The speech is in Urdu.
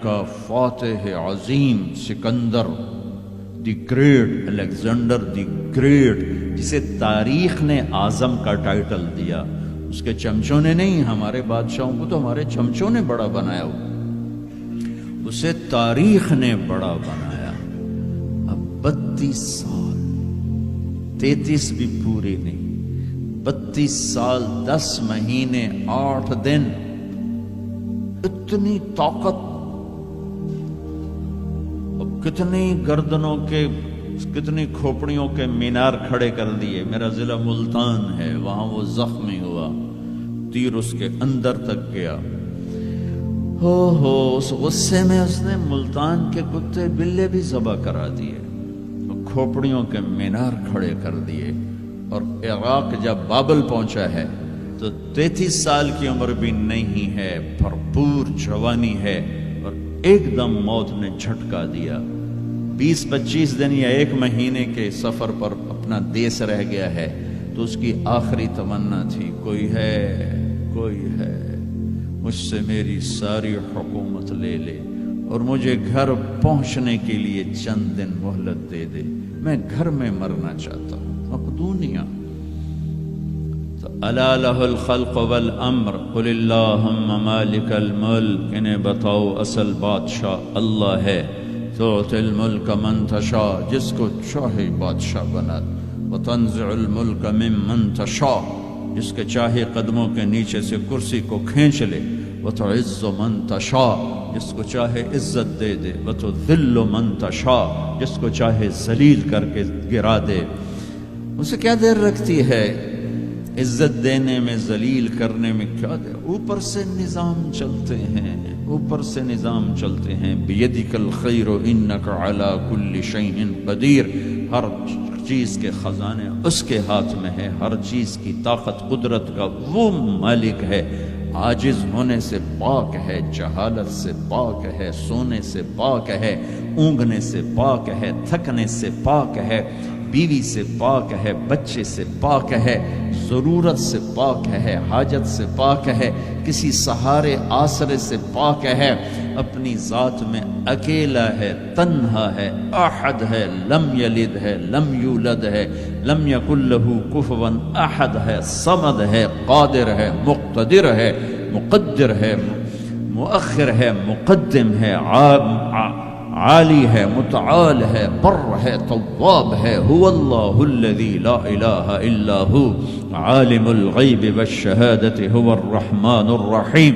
کا فاتح عظیم Sikandar the great, Alexander the great, جسے تاریخ نے اعظم کا ٹائٹل دیا، اس کے چمچوں نے نہیں، ہمارے بادشاہوں کو تو ہمارے چمچوں نے بڑا بنایا ہو، اسے تاریخ نے بڑا بنایا۔ اب 32 سال، 33 بھی پوری نہیں، 32 سال 10 مہینے 8 دن، اتنی طاقت، کتنی گردنوں کے، کتنی کھوپڑیوں کے مینار کھڑے کر دیے۔ میرا ضلع ملتان ہے، وہاں وہ زخمی ہوا، تیر اس کے اندر تک گیا۔ اس غصے میں اس نے ملتان کے کتے بلے بھی ذبح کرا دیے، کھوپڑیوں کے مینار کھڑے کر دیے۔ اور عراق جب بابل پہنچا ہے تو 33 سال کی عمر بھی نہیں ہے، بھرپور جوانی ہے، اور ایک دم موت نے جھٹکا دیا۔ 20-25 دن یا 1 مہینے کے سفر پر اپنا دیس رہ گیا ہے، تو اس کی آخری تمنا تھی، کوئی ہے مجھ سے میری ساری حکومت لے لے اور مجھے گھر پہنچنے کے لیے چند دن مہلت دے دے، میں گھر میں مرنا چاہتا ہوں۔ مقدونیہ تو الا لہ الخلق والامر قل اللہم مالک الملک، انہیں بتاؤ اصل بادشاہ اللہ ہے، تؤتی الملک من تشاء، جس کو چاہے بادشاہ بنا، وتنزع الملک ممن تشاء، جس کے چاہے قدموں کے نیچے سے کرسی کو کھینچ لے، وتعز من تشاء، جس کو چاہے عزت دے دے، وتذل من تشاء، جس کو چاہے ذلیل کر کے گرا دے۔ اسے کیا دیر رکھتی ہے عزت دینے میں، ذلیل کرنے میں، کیا دیر؟ اوپر سے نظام چلتے ہیں، اوپر سے نظام چلتے ہیں۔ بیدک الخیر انک علی کل شیء قدیر، ہر چیز کے خزانے اس کے ہاتھ میں ہے، ہر چیز کی طاقت قدرت کا وہ مالک ہے۔ عاجز ہونے سے پاک ہے، جہالت سے پاک ہے، سونے سے پاک ہے، اونگنے سے پاک ہے، تھکنے سے پاک ہے، بیوی سے پاک ہے، بچے سے پاک ہے، ضرورت سے پاک ہے، حاجت سے پاک ہے، کسی سہارے آسرے سے پاک ہے، اپنی ذات میں اکیلا ہے، تنہا ہے، احد ہے، لم یلد ہے، لم یولد ہے، لم یکن لہ کفوا احد ہے، صمد ہے، قادر ہے، مقتدر ہے، مقدر ہے، مؤخر ہے، مقدم ہے، عالی ہے، متعال ہے، بر ہے، تواب ہے۔ هو اللہ الذی لا الہ الا هو عالم الغیب والشہادة هو الرحمن الرحیم۔